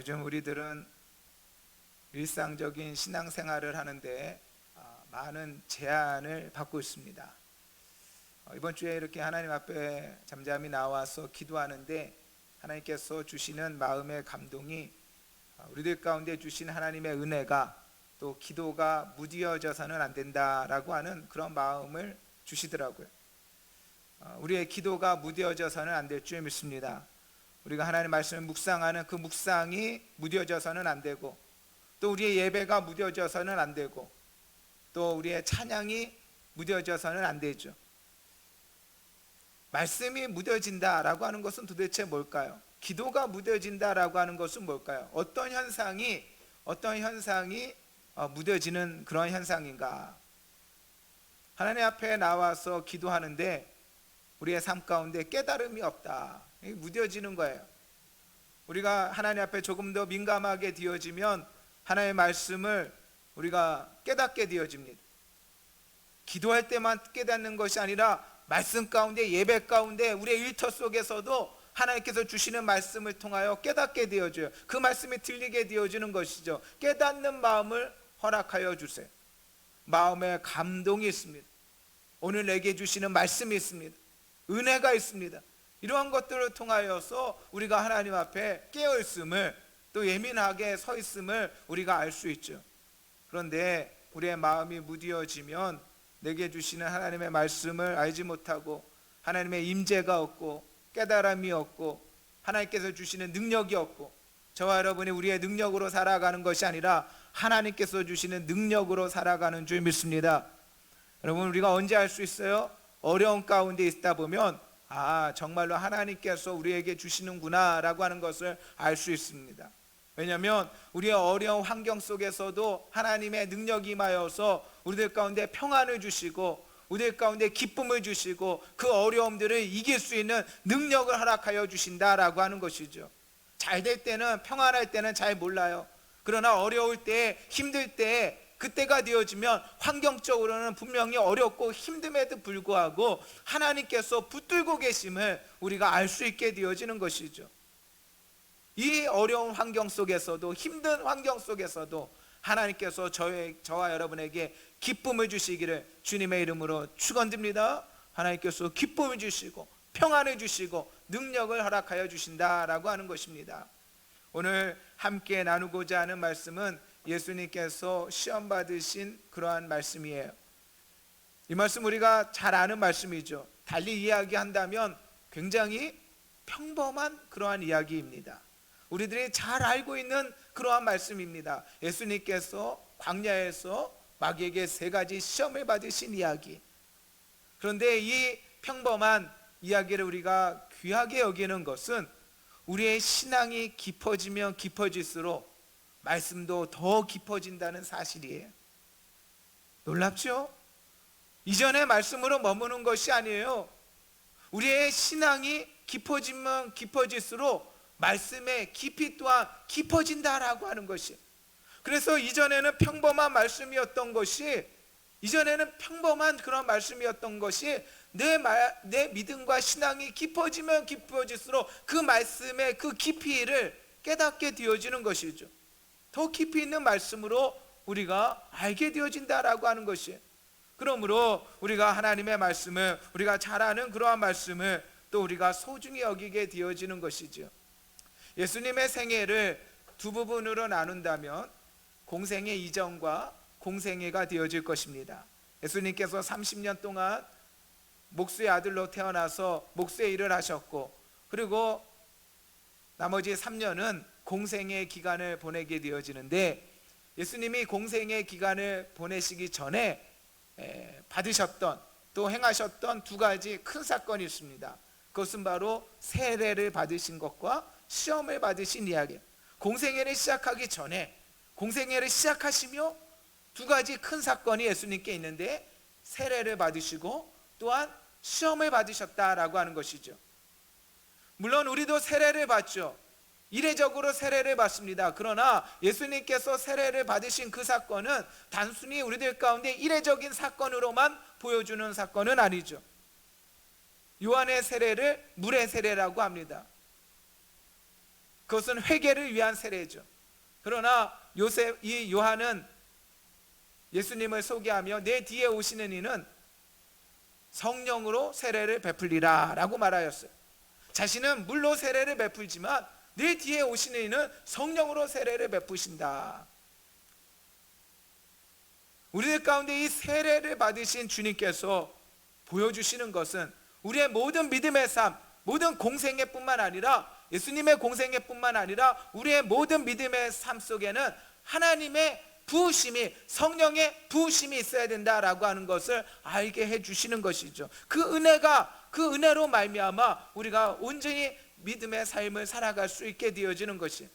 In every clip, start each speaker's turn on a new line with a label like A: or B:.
A: 요즘 우리들은 일상적인 신앙생활을 하는데 많은 제한을 받고 있습니다. 이번 주에 이렇게 하나님 앞에 잠잠히 나와서 기도하는데 하나님께서 주시는 마음의 감동이 우리들 가운데 주신 하나님의 은혜가 또 기도가 무뎌져서는 안 된다라고 하는 그런 마음을 주시더라고요. 우리의 기도가 무뎌져서는 안 될 줄 믿습니다. 우리가 하나님 말씀을 묵상하는 그 묵상이 무뎌져서는 안 되고, 또 우리의 예배가 무뎌져서는 안 되고, 또 우리의 찬양이 무뎌져서는 안 되죠. 말씀이 무뎌진다라고 하는 것은 도대체 뭘까요? 기도가 무뎌진다라고 하는 것은 뭘까요? 어떤 현상이 무뎌지는 그런 현상인가? 하나님 앞에 나와서 기도하는데 우리의 삶 가운데 깨달음이 없다, 무뎌지는 거예요. 우리가 하나님 앞에 조금 더 민감하게 되어지면 하나님의 말씀을 우리가 깨닫게 되어집니다. 기도할 때만 깨닫는 것이 아니라 말씀 가운데, 예배 가운데, 우리의 일터 속에서도 하나님께서 주시는 말씀을 통하여 깨닫게 되어져요. 그 말씀이 들리게 되어지는 것이죠. 깨닫는 마음을 허락하여 주세요. 마음에 감동이 있습니다. 오늘 내게 주시는 말씀이 있습니다. 은혜가 있습니다. 이러한 것들을 통하여서 우리가 하나님 앞에 깨어 있음을, 또 예민하게 서 있음을 우리가 알 수 있죠. 그런데 우리의 마음이 무뎌지면 내게 주시는 하나님의 말씀을 알지 못하고, 하나님의 임재가 없고, 깨달음이 없고, 하나님께서 주시는 능력이 없고, 저와 여러분이 우리의 능력으로 살아가는 것이 아니라 하나님께서 주시는 능력으로 살아가는 줄 믿습니다. 여러분, 우리가 언제 알 수 있어요? 어려운 가운데 있다 보면 정말로 하나님께서 우리에게 주시는구나 라고 하는 것을 알 수 있습니다. 왜냐하면 우리의 어려운 환경 속에서도 하나님의 능력이 임하여서 우리들 가운데 평안을 주시고, 우리들 가운데 기쁨을 주시고, 그 어려움들을 이길 수 있는 능력을 허락하여 주신다라고 하는 것이죠. 잘 될 때는, 평안할 때는 잘 몰라요. 그러나 어려울 때, 힘들 때, 그때가 되어지면 환경적으로는 분명히 어렵고 힘듦에도 불구하고 하나님께서 붙들고 계심을 우리가 알 수 있게 되어지는 것이죠. 이 어려운 환경 속에서도, 힘든 환경 속에서도 하나님께서 저와 여러분에게 기쁨을 주시기를 주님의 이름으로 축원드립니다. 하나님께서 기쁨을 주시고 평안을 주시고 능력을 허락하여 주신다라고 하는 것입니다. 오늘 함께 나누고자 하는 말씀은 예수님께서 시험 받으신 그러한 말씀이에요. 이 말씀 우리가 잘 아는 말씀이죠. 달리 이야기한다면 굉장히 평범한 그러한 이야기입니다. 우리들이 잘 알고 있는 그러한 말씀입니다. 예수님께서 광야에서 마귀에게 3가지 시험을 받으신 이야기. 그런데 이 평범한 이야기를 우리가 귀하게 여기는 것은 우리의 신앙이 깊어지면 깊어질수록 말씀도 더 깊어진다는 사실이에요. 놀랍죠? 이전의 말씀으로 머무는 것이 아니에요. 우리의 신앙이 깊어지면 깊어질수록 말씀의 깊이 또한 깊어진다라고 하는 것이. 그래서 이전에는 평범한 말씀이었던 것이, 내 믿음과 신앙이 깊어지면 깊어질수록 그 말씀의 그 깊이를 깨닫게 되어지는 것이죠. 더 깊이 있는 말씀으로 우리가 알게 되어진다라고 하는 것이. 그러므로 우리가 하나님의 말씀을, 우리가 잘 아는 그러한 말씀을 또 우리가 소중히 여기게 되어지는 것이죠. 예수님의 생애를 2부분으로 나눈다면 공생애 이전과 공생애가 되어질 것입니다. 예수님께서 30년 동안 목수의 아들로 태어나서 목수의 일을 하셨고, 그리고 나머지 3년은 공생의 기간을 보내게 되어지는데, 예수님이 공생의 기간을 보내시기 전에 받으셨던, 또 행하셨던 2가지 큰 사건이 있습니다. 그것은 바로 세례를 받으신 것과 시험을 받으신 이야기. 공생애를 시작하기 전에, 공생애를 시작하시며 2가지 큰 사건이 예수님께 있는데, 세례를 받으시고 또한 시험을 받으셨다라고 하는 것이죠. 물론 우리도 세례를 받죠. 이례적으로 세례를 받습니다. 그러나 예수님께서 세례를 받으신 그 사건은 단순히 우리들 가운데 이례적인 사건으로만 보여주는 사건은 아니죠. 요한의 세례를 물의 세례라고 합니다. 그것은 회개를 위한 세례죠. 그러나 이 요한은 예수님을 소개하며 내 뒤에 오시는 이는 성령으로 세례를 베풀리라 라고 말하였어요. 자신은 물로 세례를 베풀지만 내 뒤에 오시는 이는 성령으로 세례를 베푸신다. 우리들 가운데 이 세례를 받으신 주님께서 보여주시는 것은 우리의 모든 믿음의 삶, 모든 공생애 뿐만 아니라 예수님의 공생애 뿐만 아니라 우리의 모든 믿음의 삶 속에는 하나님의 부으심이, 성령의 부으심이 있어야 된다라고 하는 것을 알게 해주시는 것이죠. 그 은혜로 말미암아 우리가 온전히 믿음의 삶을 살아갈 수 있게 되어지는 것이.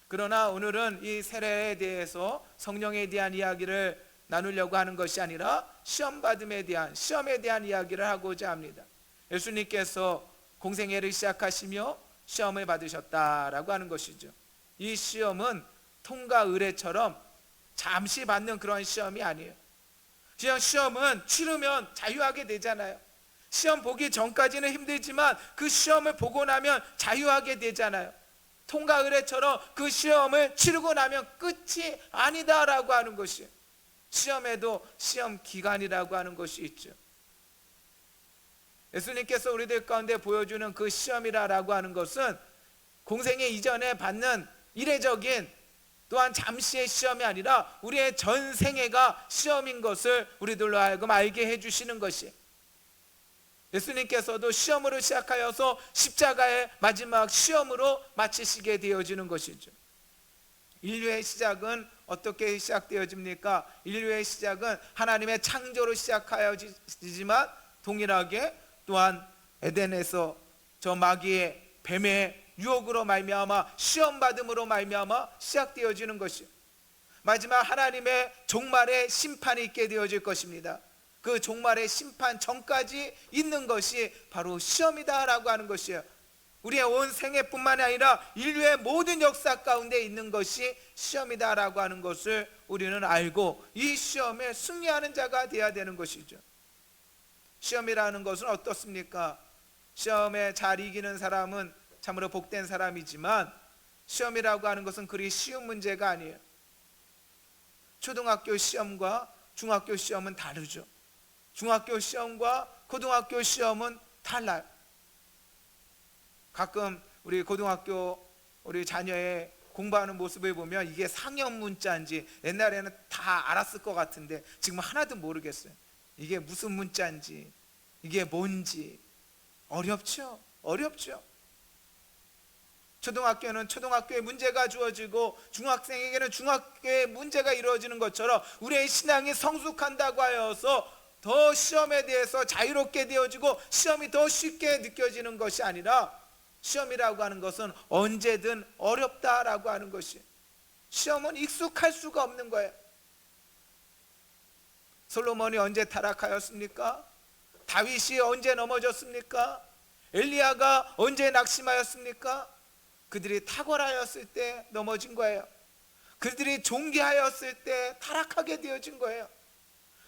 A: 그러나 오늘은 이 세례에 대해서, 성령에 대한 이야기를 나누려고 하는 것이 아니라 시험에 대한 이야기를 하고자 합니다. 예수님께서 공생애를 시작하시며 시험을 받으셨다라고 하는 것이죠. 이 시험은 통과 의례처럼 잠시 받는 그런 시험이 아니에요. 그냥 시험은 치르면 자유하게 되잖아요. 시험 보기 전까지는 힘들지만 그 시험을 보고 나면 자유하게 되잖아요. 통과 의례처럼 그 시험을 치르고 나면 끝이 아니다라고 하는 것이, 시험에도 시험 기간이라고 하는 것이 있죠. 예수님께서 우리들 가운데 보여주는 그 시험이라고 하는 것은 공생애 이전에 받는 이례적인, 또한 잠시의 시험이 아니라 우리의 전생애가 시험인 것을 우리들로 하여금 알게 해주시는 것이, 예수님께서도 시험으로 시작하여서 십자가의 마지막 시험으로 마치시게 되어지는 것이죠. 인류의 시작은 어떻게 시작되어집니까? 인류의 시작은 하나님의 창조로 시작하여지지만 동일하게 또한 에덴에서 저 마귀의, 뱀의 유혹으로 말미암아, 시험받음으로 말미암아 시작되어지는 것이, 마지막 하나님의 종말의 심판이 있게 되어질 것입니다. 그 종말의 심판 전까지 있는 것이 바로 시험이다라고 하는 것이에요. 우리의 온 생애뿐만 아니라 인류의 모든 역사 가운데 있는 것이 시험이다라고 하는 것을 우리는 알고 이 시험에 승리하는 자가 되어야 되는 것이죠. 시험이라는 것은 어떻습니까? 시험에 잘 이기는 사람은 참으로 복된 사람이지만 시험이라고 하는 것은 그리 쉬운 문제가 아니에요. 초등학교 시험과 중학교 시험은 다르죠. 중학교 시험과 고등학교 시험은 달라요. 가끔 우리 고등학교 우리 자녀의 공부하는 모습을 보면 이게 상형 문자인지, 옛날에는 다 알았을 것 같은데 지금 하나도 모르겠어요. 이게 무슨 문자인지, 이게 뭔지. 어렵죠. 초등학교는 초등학교의 문제가 주어지고 중학생에게는 중학교의 문제가 이루어지는 것처럼 우리의 신앙이 성숙한다고 하여서 더 시험에 대해서 자유롭게 되어지고 시험이 더 쉽게 느껴지는 것이 아니라, 시험이라고 하는 것은 언제든 어렵다라고 하는 것이, 시험은 익숙할 수가 없는 거예요. 솔로몬이 언제 타락하였습니까? 다윗이 언제 넘어졌습니까? 엘리야가 언제 낙심하였습니까? 그들이 탁월하였을 때 넘어진 거예요. 그들이 존귀하였을 때 타락하게 되어진 거예요.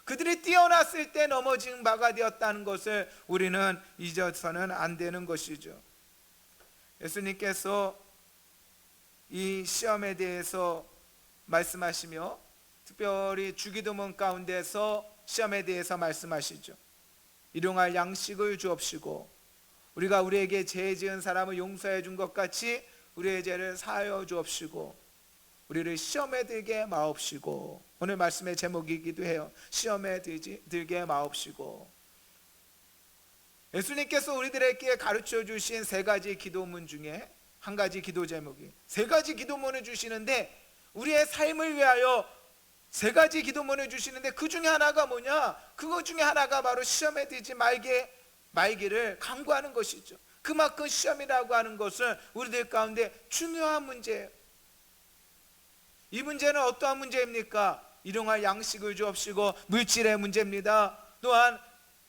A: 그들이 뛰어났을 때 넘어진 바가 되었다는 것을 우리는 잊어서는 안 되는 것이죠. 예수님께서 이 시험에 대해서 말씀하시며 특별히 주기도문 가운데서 시험에 대해서 말씀하시죠. 일용할 양식을 주옵시고 우리가 우리에게 죄 지은 사람을 용서해 준 것 같이 우리의 죄를 사하여 주옵시고 우리를 시험에 들게 마옵시고, 오늘 말씀의 제목이기도 해요. 시험에 들게 마옵시고. 예수님께서 우리들에게 가르쳐 주신 세 가지 기도문 중에 한 가지 기도 제목이, 세 가지 기도문을 주시는데 우리의 삶을 위하여 세 가지 기도문을 주시는데 그 중에 하나가 뭐냐? 그거 중에 하나가 바로 시험에 들지 말기를 간구하는 것이죠. 그만큼 시험이라고 하는 것은 우리들 가운데 중요한 문제예요. 이 문제는 어떠한 문제입니까? 일용할 양식을 주옵시고 물질의 문제입니다. 또한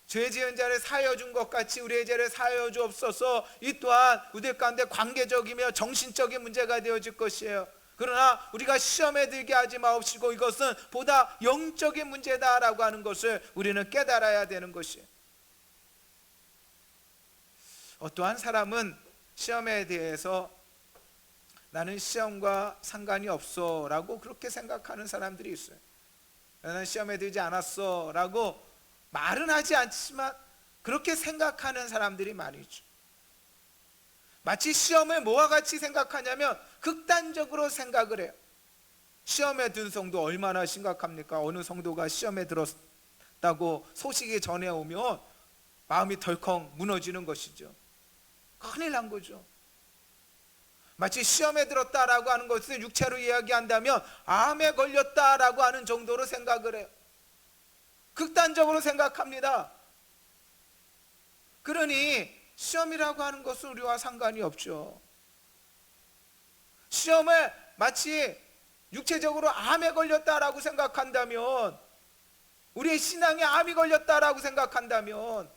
A: 죄 지은 자를 사하여 준 것 같이 우리의 죄를 사하여 주옵소서. 이 또한 우리들 가운데 관계적이며 정신적인 문제가 되어질 것이에요. 그러나 우리가 시험에 들게 하지 마옵시고 이것은 보다 영적인 문제다라고 하는 것을 우리는 깨달아야 되는 것이에요. 어떠한 사람은 시험에 대해서 나는 시험과 상관이 없어 라고 그렇게 생각하는 사람들이 있어요. 나는 시험에 들지 않았어 라고 말은 하지 않지만 그렇게 생각하는 사람들이 많이 있죠. 마치 시험을 뭐와 같이 생각하냐면 극단적으로 생각을 해요. 시험에 든 성도 얼마나 심각합니까? 어느 성도가 시험에 들었다고 소식이 전해오면 마음이 덜컹 무너지는 것이죠. 큰일 난 거죠. 마치 시험에 들었다라고 하는 것을 육체로 이야기한다면 암에 걸렸다라고 하는 정도로 생각을 해요. 극단적으로 생각합니다. 그러니 시험이라고 하는 것은 우리와 상관이 없죠. 시험을 마치 육체적으로 암에 걸렸다라고 생각한다면, 우리의 신앙에 암이 걸렸다라고 생각한다면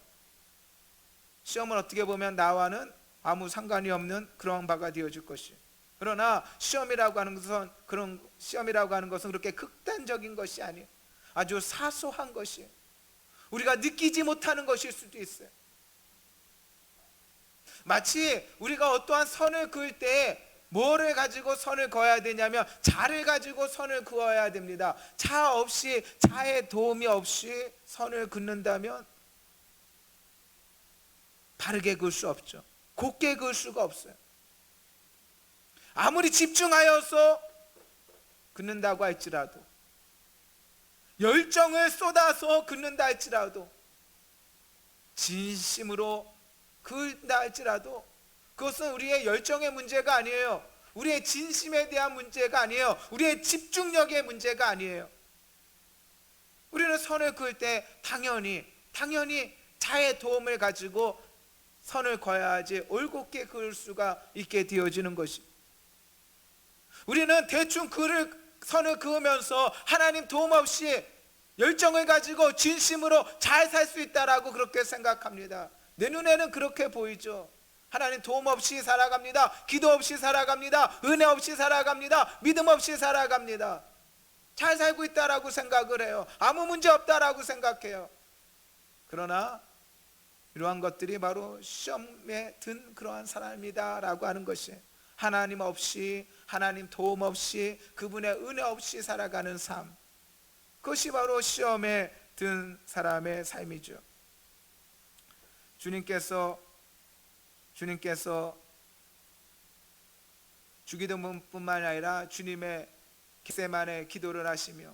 A: 시험은 어떻게 보면 나와는 아무 상관이 없는 그러한 바가 되어질 것이에요. 그러나 시험이라고 하는 것은 그렇게 극단적인 것이 아니에요. 아주 사소한 것이에요. 우리가 느끼지 못하는 것일 수도 있어요. 마치 우리가 어떠한 선을 그을 때 뭐를 가지고 선을 그어야 되냐면 자를 가지고 선을 그어야 됩니다. 자 없이, 자의 도움이 없이 선을 긋는다면 바르게 그을 수 없죠. 곱게 그을 수가 없어요. 아무리 집중하여서 긋는다고 할지라도, 열정을 쏟아서 긋는다 할지라도, 진심으로 그은다 할지라도 그것은 우리의 열정의 문제가 아니에요. 우리의 진심에 대한 문제가 아니에요. 우리의 집중력의 문제가 아니에요. 우리는 선을 그을 때 당연히 자의 도움을 가지고 선을 그어야지 올곧게 그을 수가 있게 되어지는 것이. 우리는 대충 선을 그으면서 하나님 도움 없이 열정을 가지고 진심으로 잘 살 수 있다라고 그렇게 생각합니다. 내 눈에는 그렇게 보이죠. 하나님 도움 없이 살아갑니다. 기도 없이 살아갑니다. 은혜 없이 살아갑니다. 믿음 없이 살아갑니다. 잘 살고 있다라고 생각을 해요. 아무 문제 없다라고 생각해요. 그러나 이러한 것들이 바로 시험에 든 그러한 사람이다라고 하는 것이, 하나님 없이, 하나님 도움 없이, 그분의 은혜 없이 살아가는 삶, 그것이 바로 시험에 든 사람의 삶이죠. 주님께서 주기도문뿐만 아니라 주님의 겟세마네 기도를 하시며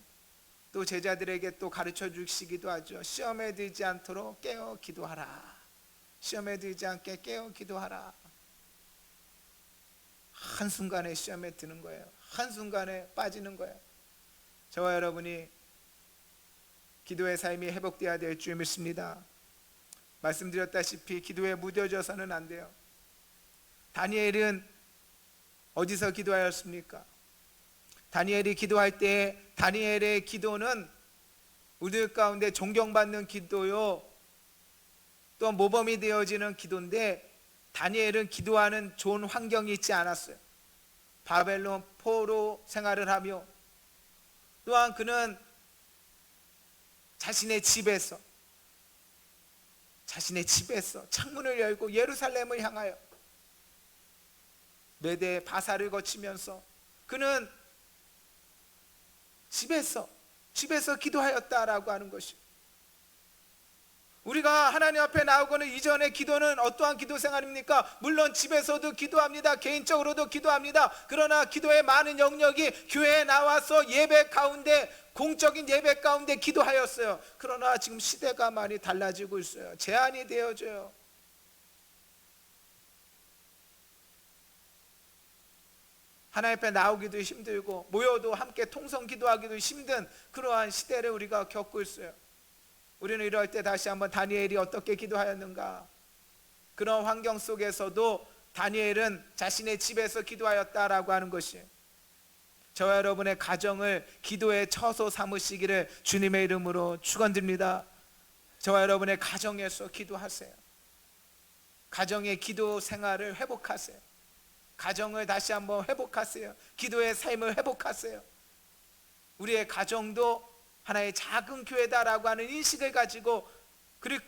A: 또 제자들에게 또 가르쳐 주시기도 하죠. 시험에 들지 않도록 깨어 기도하라. 시험에 들지 않게 깨어 기도하라. 한순간에 시험에 드는 거예요. 한순간에 빠지는 거예요. 저와 여러분이 기도의 삶이 회복되어야 될 줄 믿습니다. 말씀드렸다시피 기도에 무뎌져서는 안 돼요. 다니엘은 어디서 기도하였습니까? 다니엘이 기도할 때 다니엘의 기도는 우리들 가운데 존경받는 기도요, 또 모범이 되어지는 기도인데, 다니엘은 기도하는 좋은 환경이 있지 않았어요. 바벨론 포로 생활을 하며, 또한 그는 자신의 집에서 창문을 열고 예루살렘을 향하여 메대 바사를 거치면서 그는 집에서 기도하였다라고 하는 것이, 우리가 하나님 앞에 나오고는 이전의 기도는 어떠한 기도 생활입니까? 물론 집에서도 기도합니다. 개인적으로도 기도합니다. 그러나 기도의 많은 영역이 교회에 나와서 예배 가운데, 공적인 예배 가운데 기도하였어요. 그러나 지금 시대가 많이 달라지고 있어요. 제한이 되어져요. 하나님 앞에 나오기도 힘들고 모여도 함께 통성 기도하기도 힘든 그러한 시대를 우리가 겪고 있어요. 우리는 이럴 때 다시 한번 다니엘이 어떻게 기도하였는가, 그런 환경 속에서도 다니엘은 자신의 집에서 기도하였다라고 하는 것이에요. 저와 여러분의 가정을 기도의 처소 삼으시기를 주님의 이름으로 축원드립니다. 저와 여러분의 가정에서 기도하세요. 가정의 기도 생활을 회복하세요. 가정을 다시 한번 회복하세요. 기도의 삶을 회복하세요. 우리의 가정도 하나의 작은 교회다라고 하는 인식을 가지고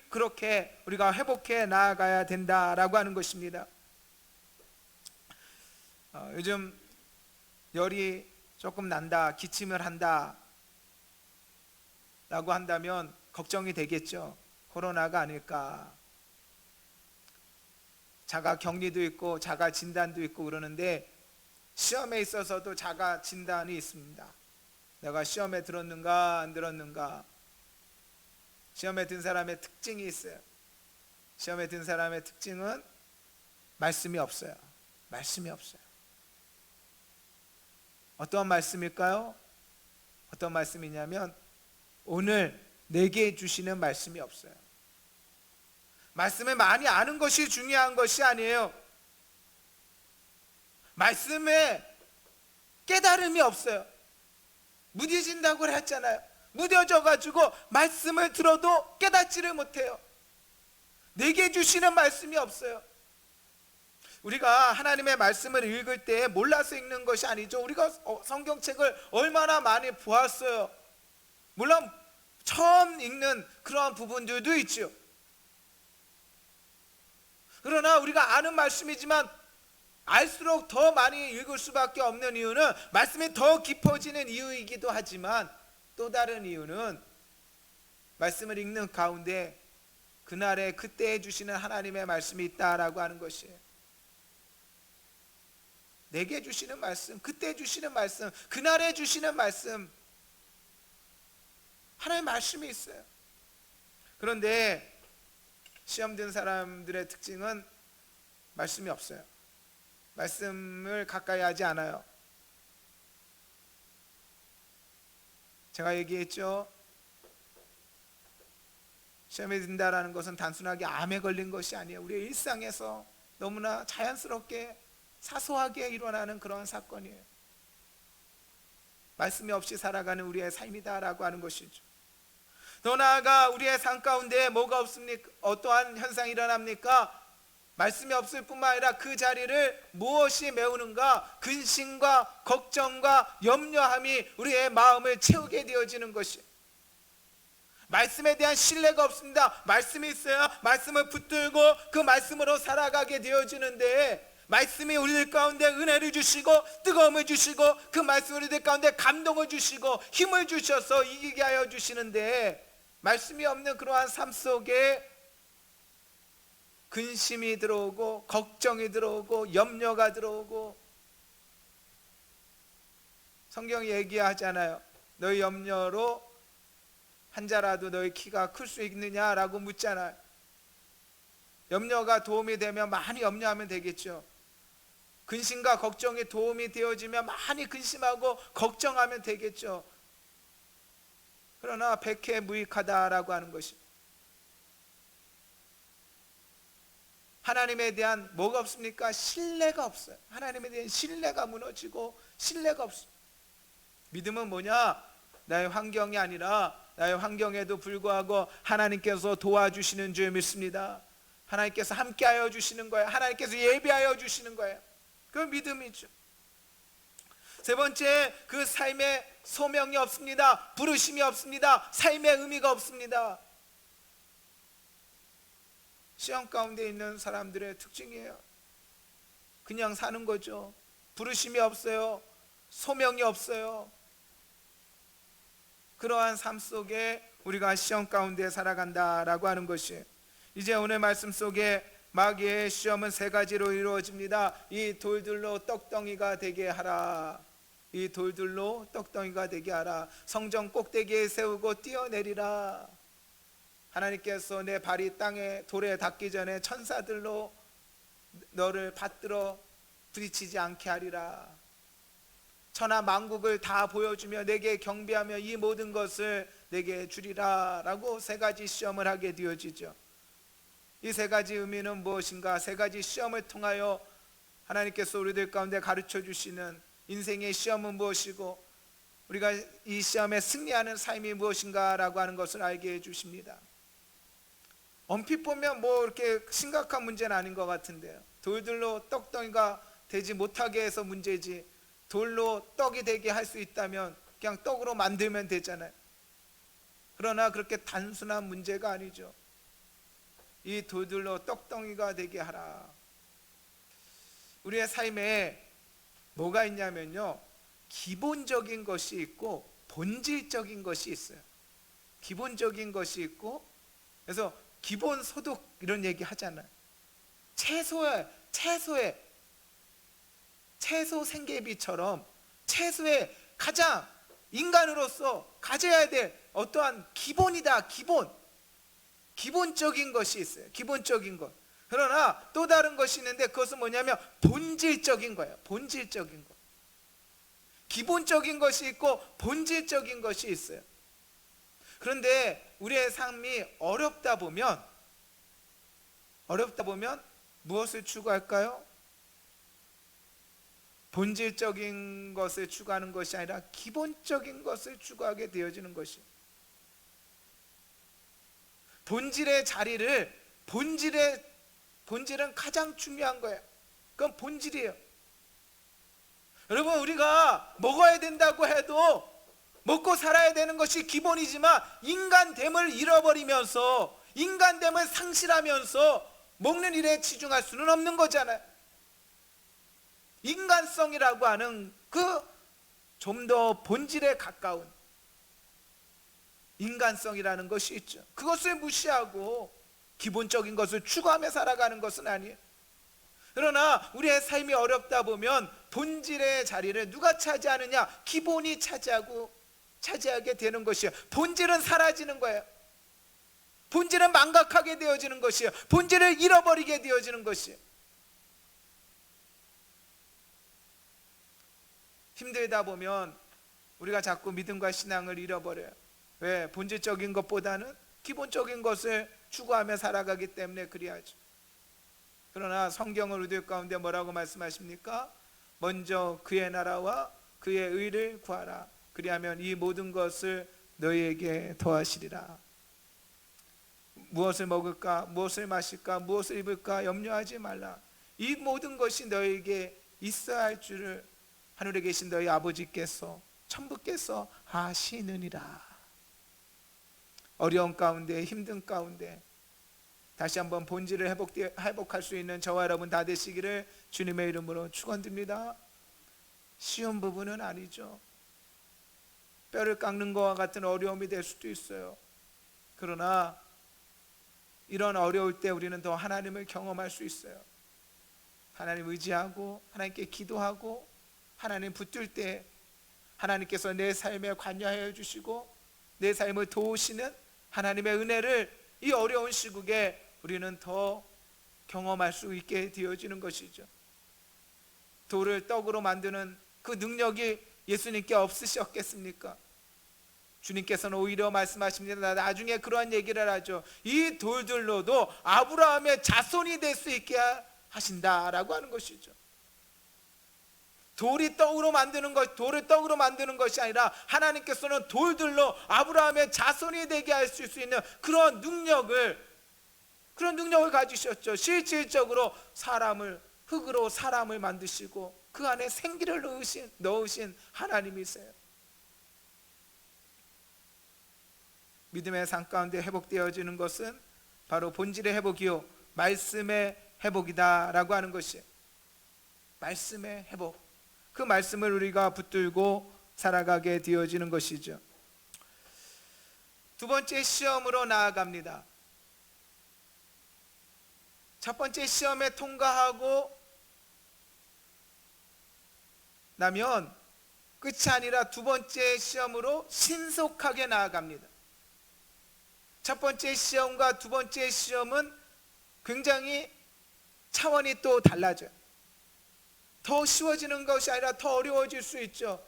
A: 그렇게 우리가 회복해 나아가야 된다라고 하는 것입니다. 요즘 열이 조금 난다, 기침을 한다 라고 한다면 걱정이 되겠죠. 코로나가 아닐까. 자가 격리도 있고 자가 진단도 있고 그러는데 시험에 있어서도 자가 진단이 있습니다. 내가 시험에 들었는가 안 들었는가. 시험에 든 사람의 특징이 있어요. 시험에 든 사람의 특징은 말씀이 없어요. 말씀이 없어요. 어떤 말씀일까요? 어떤 말씀이냐면 오늘 내게 주시는 말씀이 없어요. 말씀을 많이 아는 것이 중요한 것이 아니에요. 말씀에 깨달음이 없어요. 무뎌진다고 했잖아요. 무뎌져 가지고 말씀을 들어도 깨닫지를 못해요. 내게 주시는 말씀이 없어요. 우리가 하나님의 말씀을 읽을 때 몰라서 읽는 것이 아니죠. 우리가 성경책을 얼마나 많이 보았어요. 물론 처음 읽는 그러한 부분들도 있죠. 그러나 우리가 아는 말씀이지만 알수록 더 많이 읽을 수밖에 없는 이유는 말씀이 더 깊어지는 이유이기도 하지만 또 다른 이유는 말씀을 읽는 가운데 그날에 그때에 주시는 하나님의 말씀이 있다라고 하는 것이에요. 내게 주시는 말씀, 그때 주시는 말씀, 그날에 주시는 말씀, 하나님의 말씀이 있어요. 그런데 시험 든 사람들의 특징은 말씀이 없어요. 말씀을 가까이 하지 않아요. 제가 얘기했죠. 시험에 든다라는 것은 단순하게 암에 걸린 것이 아니에요. 우리의 일상에서 너무나 자연스럽게 사소하게 일어나는 그런 사건이에요. 말씀이 없이 살아가는 우리의 삶이다라고 하는 것이죠. 더 나아가 우리의 삶 가운데 뭐가 없습니까? 어떠한 현상이 일어납니까? 말씀이 없을 뿐만 아니라 그 자리를 무엇이 메우는가? 근심과 걱정과 염려함이 우리의 마음을 채우게 되어지는 것이. 말씀에 대한 신뢰가 없습니다. 말씀이 있어야 말씀을 붙들고 그 말씀으로 살아가게 되어지는데, 말씀이 우리들 가운데 은혜를 주시고 뜨거움을 주시고 그 말씀이 우리들 가운데 감동을 주시고 힘을 주셔서 이기게 하여 주시는데, 말씀이 없는 그러한 삶 속에 근심이 들어오고 걱정이 들어오고 염려가 들어오고, 성경이 얘기하잖아요. 너희 염려로 한 자라도 너희 키가 클 수 있느냐라고 묻잖아요. 염려가 도움이 되면 많이 염려하면 되겠죠. 근심과 걱정이 도움이 되어지면 많이 근심하고 걱정하면 되겠죠. 그러나 백해무익하다라고 하는 것입니다. 하나님에 대한 뭐가 없습니까? 신뢰가 없어요. 하나님에 대한 신뢰가 무너지고 신뢰가 없어요. 믿음은 뭐냐? 나의 환경이 아니라 나의 환경에도 불구하고 하나님께서 도와주시는 줄 믿습니다. 하나님께서 함께하여 주시는 거예요. 하나님께서 예비하여 주시는 거예요. 그 믿음이죠. 세 번째, 그 삶에 소명이 없습니다. 부르심이 없습니다. 삶의 의미가 없습니다. 시험 가운데 있는 사람들의 특징이에요. 그냥 사는 거죠. 부르심이 없어요. 소명이 없어요. 그러한 삶 속에 우리가 시험 가운데 살아간다라고 하는 것이, 이제 오늘 말씀 속에 마귀의 시험은 세 가지로 이루어집니다. 이 돌들로 떡덩이가 되게 하라. 이 돌들로 떡덩이가 되게 하라. 성전 꼭대기에 세우고 뛰어내리라. 하나님께서 내 발이 땅에 돌에 닿기 전에 천사들로 너를 받들어 부딪히지 않게 하리라. 천하 만국을 다 보여주며 내게 경배하며 이 모든 것을 내게 주리라 라고 세 가지 시험을 하게 되어지죠. 이 세 가지 의미는 무엇인가? 세 가지 시험을 통하여 하나님께서 우리들 가운데 가르쳐 주시는 인생의 시험은 무엇이고 우리가 이 시험에 승리하는 삶이 무엇인가 라고 하는 것을 알게 해 주십니다. 얼핏 보면 뭐 이렇게 심각한 문제는 아닌 것 같은데요. 돌들로 떡덩이가 되지 못하게 해서 문제지, 돌로 떡이 되게 할 수 있다면 그냥 떡으로 만들면 되잖아요. 그러나 그렇게 단순한 문제가 아니죠. 이 돌들로 떡덩이가 되게 하라. 우리의 삶에 뭐가 있냐면요, 기본적인 것이 있고 본질적인 것이 있어요. 기본적인 것이 있고, 그래서 기본소득 이런 얘기 하잖아요. 채소 생계비처럼 최소의 가장 인간으로서 가져야 될 어떠한 기본이다. 기본적인 것이 있어요. 기본적인 것. 그러나 또 다른 것이 있는데 그것은 뭐냐면 본질적인 거예요. 본질적인 것. 기본적인 것이 있고 본질적인 것이 있어요. 그런데 우리의 삶이 어렵다 보면 무엇을 추구할까요? 본질적인 것을 추구하는 것이 아니라 기본적인 것을 추구하게 되어지는 것이에요. 본질의 자리를, 본질은 가장 중요한 거예요. 그건 본질이에요. 여러분, 우리가 먹어야 된다고 해도 먹고 살아야 되는 것이 기본이지만 인간됨을 잃어버리면서, 인간됨을 상실하면서 먹는 일에 치중할 수는 없는 거잖아요. 인간성이라고 하는 그 좀 더 본질에 가까운 인간성이라는 것이 있죠. 그것을 무시하고 기본적인 것을 추구하며 살아가는 것은 아니에요. 그러나 우리의 삶이 어렵다 보면 본질의 자리를 누가 차지하느냐? 기본이 차지하게 되는 것이에요. 본질은 사라지는 거예요. 본질은 망각하게 되어지는 것이에요. 본질을 잃어버리게 되어지는 것이에요. 힘들다 보면 우리가 자꾸 믿음과 신앙을 잃어버려요. 왜? 본질적인 것보다는 기본적인 것을 추구하며 살아가기 때문에 그리하죠. 그러나 성경은 우리들 가운데 뭐라고 말씀하십니까? 먼저 그의 나라와 그의 의를 구하라. 그리하면 이 모든 것을 너희에게 더하시리라. 무엇을 먹을까? 무엇을 마실까? 무엇을 입을까? 염려하지 말라. 이 모든 것이 너희에게 있어야 할 줄을 하늘에 계신 너희 아버지께서, 천부께서 아시느니라. 어려운 가운데, 힘든 가운데 다시 한번 본질을 회복할 수 있는 저와 여러분 다 되시기를 주님의 이름으로 축원드립니다. 쉬운 부분은 아니죠. 뼈를 깎는 것과 같은 어려움이 될 수도 있어요. 그러나 이런 어려울 때 우리는 더 하나님을 경험할 수 있어요. 하나님 의지하고 하나님께 기도하고 하나님 붙들 때 하나님께서 내 삶에 관여하여 주시고 내 삶을 도우시는 하나님의 은혜를 이 어려운 시국에 우리는 더 경험할 수 있게 되어지는 것이죠. 돌을 떡으로 만드는 그 능력이 예수님께 없으셨겠습니까? 주님께서는 오히려 말씀하십니다. 나중에 그러한 얘기를 하죠. 이 돌들로도 아브라함의 자손이 될 수 있게 하신다라고 하는 것이죠. 돌을 떡으로 만드는 것이 아니라 하나님께서는 돌들로 아브라함의 자손이 되게 하실 수 있는 그런 능력을 가지셨죠. 실질적으로 흙으로 사람을 만드시고 그 안에 생기를 넣으신 하나님이세요. 믿음의 삶 가운데 회복되어지는 것은 바로 본질의 회복이요 말씀의 회복이다라고 하는 것이에요. 말씀의 회복. 그 말씀을 우리가 붙들고 살아가게 되어지는 것이죠. 두 번째 시험으로 나아갑니다. 첫 번째 시험에 통과하고 나면 끝이 아니라 두 번째 시험으로 신속하게 나아갑니다. 첫 번째 시험과 두 번째 시험은 굉장히 차원이 또 달라져요. 더 쉬워지는 것이 아니라 더 어려워질 수 있죠.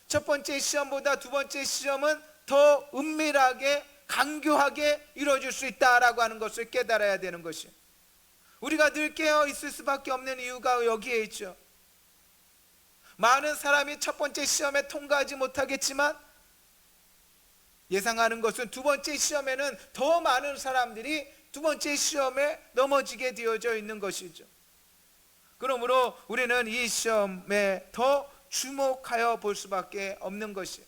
A: 첫 번째 시험보다 두 번째 시험은 더 은밀하게 간교하게 이루어질 수 있다라고 하는 것을 깨달아야 되는 것이에요. 우리가 늘 깨어 있을 수밖에 없는 이유가 여기에 있죠. 많은 사람이 첫 번째 시험에 통과하지 못하겠지만 예상하는 것은 두 번째 시험에는 더 많은 사람들이 두 번째 시험에 넘어지게 되어져 있는 것이죠. 그러므로 우리는 이 시험에 더 주목하여 볼 수밖에 없는 것이에요.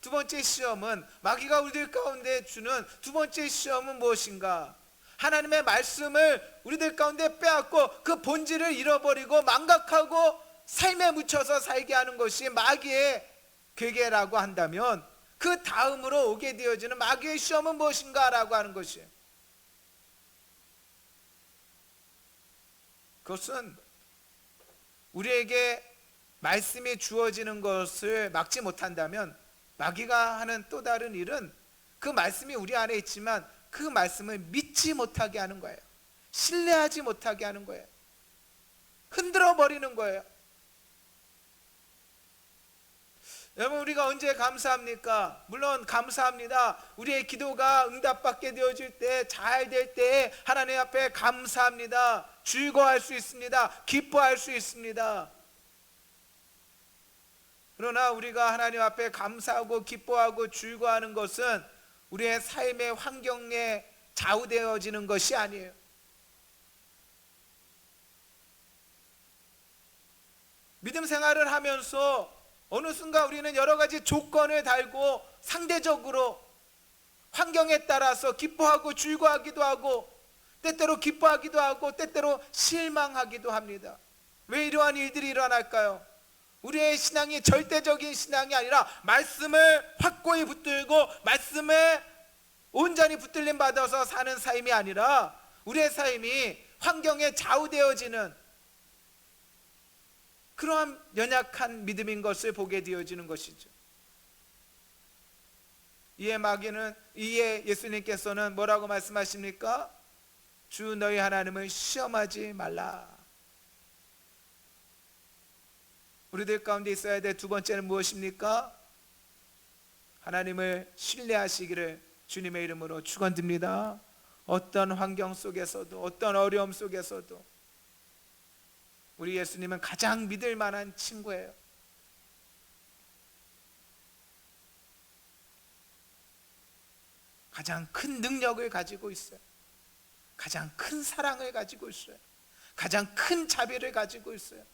A: 두 번째 시험은 마귀가 우리들 가운데 주는 두 번째 시험은 무엇인가? 하나님의 말씀을 우리들 가운데 빼앗고 그 본질을 잃어버리고 망각하고 삶에 묻혀서 살게 하는 것이 마귀의 괴계라고 한다면, 그 다음으로 오게 되어지는 마귀의 시험은 무엇인가 라고 하는 것이에요. 그것은 우리에게 말씀이 주어지는 것을 막지 못한다면, 마귀가 하는 또 다른 일은 그 말씀이 우리 안에 있지만 그 말씀을 믿지 못하게 하는 거예요. 신뢰하지 못하게 하는 거예요. 흔들어 버리는 거예요. 여러분, 우리가 언제 감사합니까? 물론 감사합니다. 우리의 기도가 응답받게 되어질 때, 잘 될 때 하나님 앞에 감사합니다. 즐거워할 수 있습니다. 기뻐할 수 있습니다. 그러나 우리가 하나님 앞에 감사하고 기뻐하고 즐거워하는 것은 우리의 삶의 환경에 좌우되어지는 것이 아니에요. 믿음 생활을 하면서 어느 순간 우리는 여러 가지 조건을 달고 상대적으로 환경에 따라서 기뻐하고 즐거워하기도 하고, 때때로 기뻐하기도 하고 때때로 실망하기도 합니다. 왜 이러한 일들이 일어날까요? 우리의 신앙이 절대적인 신앙이 아니라 말씀을 확고히 붙들고 말씀에 온전히 붙들림 받아서 사는 삶이 아니라, 우리의 삶이 환경에 좌우되어지는 그러한 연약한 믿음인 것을 보게 되어지는 것이죠. 이에 예수님께서는 뭐라고 말씀하십니까? 주 너희 하나님을 시험하지 말라. 우리들 가운데 있어야 될 두 번째는 무엇입니까? 하나님을 신뢰하시기를 주님의 이름으로 축원드립니다. 어떤 환경 속에서도, 어떤 어려움 속에서도 우리 예수님은 가장 믿을 만한 친구예요. 가장 큰 능력을 가지고 있어요. 가장 큰 사랑을 가지고 있어요. 가장 큰 자비를 가지고 있어요.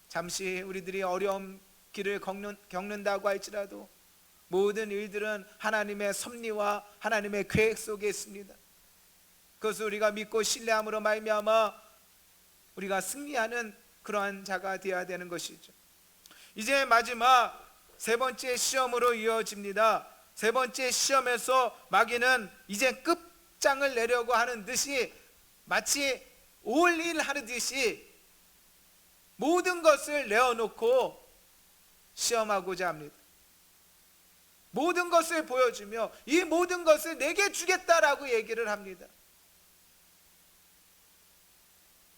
A: 잠시 우리들이 어려움 길을 겪는다고 할지라도 모든 일들은 하나님의 섭리와 하나님의 계획 속에 있습니다. 그것을 우리가 믿고 신뢰함으로 말미암아 우리가 승리하는 그러한 자가 되어야 되는 것이죠. 이제 마지막 세 번째 시험으로 이어집니다. 세 번째 시험에서 마귀는 이제 끝장을 내려고 하는 듯이, 마치 올일 하듯이 모든 것을 내어놓고 시험하고자 합니다. 모든 것을 보여주며 이 모든 것을 내게 주겠다라고 얘기를 합니다.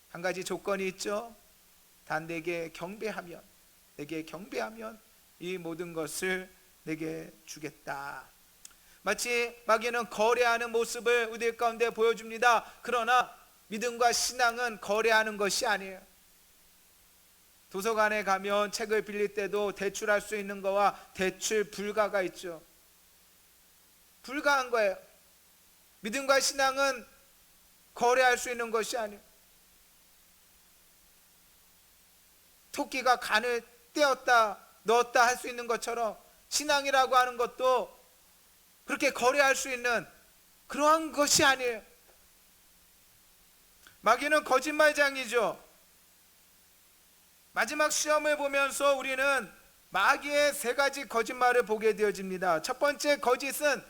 A: 한 가지 조건이 있죠. 단 내게 경배하면 이 모든 것을 내게 주겠다. 마치 마귀는 거래하는 모습을 우리들 가운데 보여줍니다. 그러나 믿음과 신앙은 거래하는 것이 아니에요. 도서관에 가면 책을 빌릴 때도 대출할 수 있는 거와 대출 불가가 있죠. 불가한 거예요. 믿음과 신앙은 거래할 수 있는 것이 아니에요. 토끼가 간을 떼었다 넣었다 할 수 있는 것처럼 신앙이라고 하는 것도 그렇게 거래할 수 있는 그러한 것이 아니에요. 마귀는 거짓말장이죠. 마지막 시험을 보면서 우리는 마귀의 세 가지 거짓말을 보게 되어집니다. 첫 번째 거짓은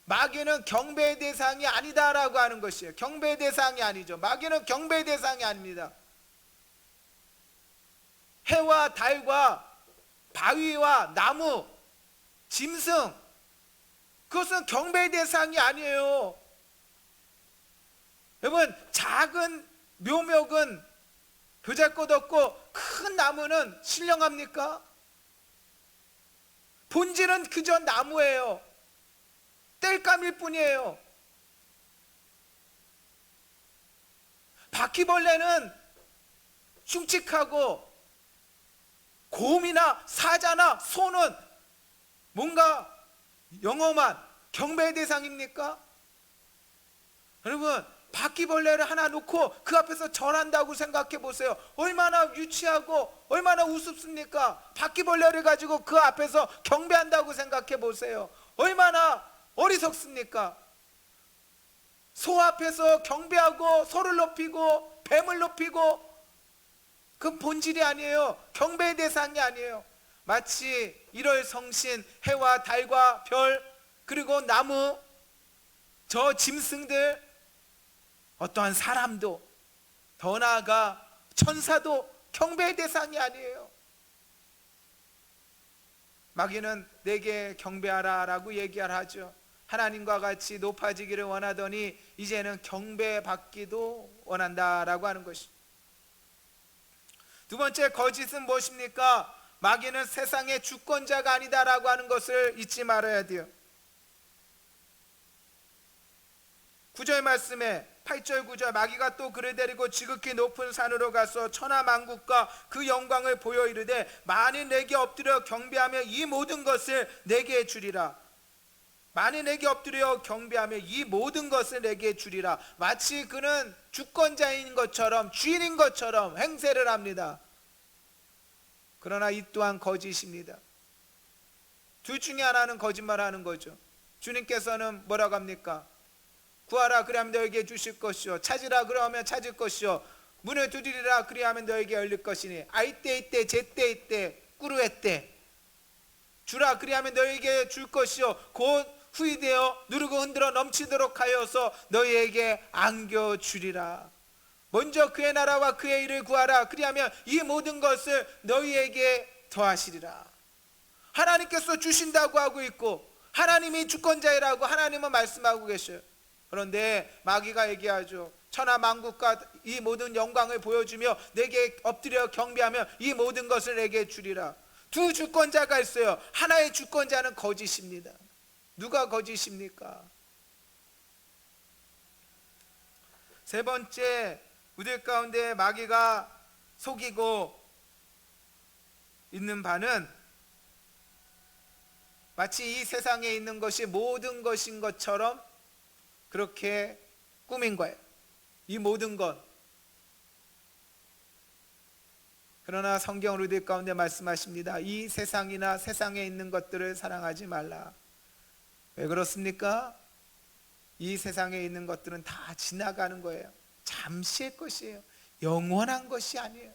A: 마귀는 경배의 대상이 아니다라고 하는 것이에요. 경배의 대상이 아니죠. 마귀는 경배의 대상이 아닙니다. 해와 달과 바위와 나무, 짐승, 그것은 경배의 대상이 아니에요. 여러분, 작은 묘목은 보잘것없고 큰 나무는 신령합니까? 본질은 그저 나무예요. 땔감일 뿐이에요. 바퀴벌레는 흉측하고 곰이나 사자나 소는 뭔가 영험한 경배의 대상입니까? 여러분, 바퀴벌레를 하나 놓고 그 앞에서 절한다고 생각해 보세요. 얼마나 유치하고 얼마나 우습습니까? 바퀴벌레를 가지고 그 앞에서 경배한다고 생각해 보세요. 얼마나 어리석습니까? 소 앞에서 경배하고 소를 높이고 뱀을 높이고 그건 본질이 아니에요. 경배의 대상이 아니에요. 마치 1월 성신, 해와 달과 별, 그리고 나무, 저 짐승들, 어떠한 사람도, 더 나아가 천사도 경배의 대상이 아니에요. 마귀는 내게 경배하라 라고 얘기를 하죠. 하나님과 같이 높아지기를 원하더니 이제는 경배받기도 원한다라고 하는 것이죠. 두 번째 거짓은 무엇입니까? 마귀는 세상의 주권자가 아니다라고 하는 것을 잊지 말아야 돼요. 9절 말씀에 8절 9절 마귀가 또 그를 데리고 지극히 높은 산으로 가서 천하 만국과 그 영광을 보여 이르되 만일 내게 엎드려 경배하며 이 모든 것을 내게 주리라. 만일 내게 엎드려 경배하며 이 모든 것을 내게 주리라. 마치 그는 주권자인 것처럼, 주인인 것처럼 행세를 합니다. 그러나 이 또한 거짓입니다. 둘 중에 하나는 거짓말하는 거죠. 주님께서는 뭐라고 합니까? 구하라 그리하면 너에게 주실 것이요, 찾으라 그러하면 찾을 것이요, 문을 두드리라 그리하면 너에게 열릴 것이니 아이때 이때 제때 이때 꾸루에 때 주라 그리하면 너에게 줄 것이요 곧 후이되어 누르고 흔들어 넘치도록 하여서 너희에게 안겨주리라. 먼저 그의 나라와 그의 일을 구하라 그리하면 이 모든 것을 너희에게 더하시리라. 하나님께서 주신다고 하고 있고 하나님이 주권자이라고 하나님은 말씀하고 계셔요. 그런데 마귀가 얘기하죠. 천하 만국과 이 모든 영광을 보여주며 내게 엎드려 경배하며 이 모든 것을 내게 주리라. 두 주권자가 있어요. 하나의 주권자는 거짓입니다. 누가 거짓입니까? 세 번째, 우리 가운데 마귀가 속이고 있는 바는 마치 이 세상에 있는 것이 모든 것인 것처럼 그렇게 꾸민 거예요. 이 모든 것. 그러나 성경은 우리들 가운데 말씀하십니다. 이 세상이나 세상에 있는 것들을 사랑하지 말라. 왜 그렇습니까? 이 세상에 있는 것들은 다 지나가는 거예요. 잠시의 것이에요. 영원한 것이 아니에요.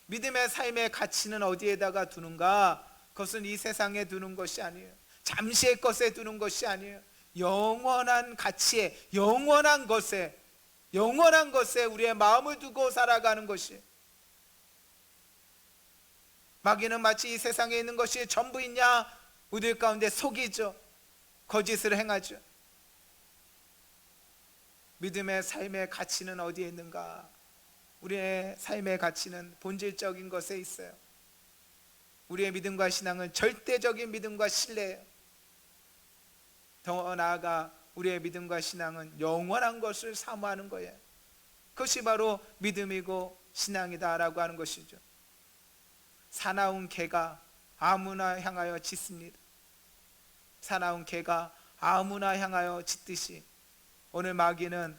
A: 믿음의 삶의 가치는 어디에다가 두는가? 그것은 이 세상에 두는 것이 아니에요. 잠시의 것에 두는 것이 아니에요. 영원한 가치에, 영원한 것에 우리의 마음을 두고 살아가는 것이. 마귀는 마치 이 세상에 있는 것이 전부이냐? 우리들 가운데 속이죠. 거짓을 행하죠. 믿음의 삶의 가치는 어디에 있는가? 우리의 삶의 가치는 본질적인 것에 있어요. 우리의 믿음과 신앙은 절대적인 믿음과 신뢰예요. 더 나아가 우리의 믿음과 신앙은 영원한 것을 사모하는 거예요. 그것이 바로 믿음이고 신앙이다라고 하는 것이죠. 사나운 개가 아무나 향하여 짖습니다. 사나운 개가 아무나 향하여 짖듯이 오늘 마귀는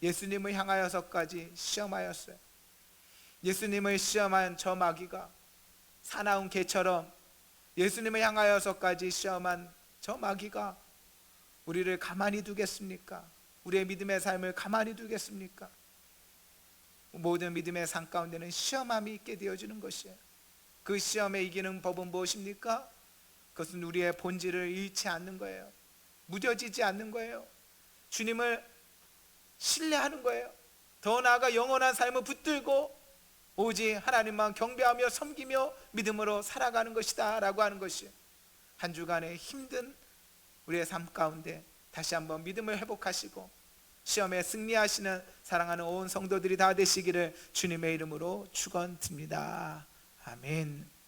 A: 예수님을 향하여서까지 시험하였어요. 예수님을 시험한 저 마귀가 사나운 개처럼 예수님을 향하여서까지 시험한 저 마귀가 우리를 가만히 두겠습니까? 우리의 믿음의 삶을 가만히 두겠습니까? 모든 믿음의 삶 가운데는 시험함이 있게 되어지는 것이에요. 그 시험에 이기는 법은 무엇입니까? 그것은 우리의 본질을 잃지 않는 거예요. 무뎌지지 않는 거예요. 주님을 신뢰하는 거예요. 더 나아가 영원한 삶을 붙들고 오직 하나님만 경배하며 섬기며 믿음으로 살아가는 것이다 라고 하는 것이, 한 주간의 힘든 우리의 삶 가운데 다시 한번 믿음을 회복하시고 시험에 승리하시는 사랑하는 온 성도들이 다 되시기를 주님의 이름으로 축원드립니다. 아멘.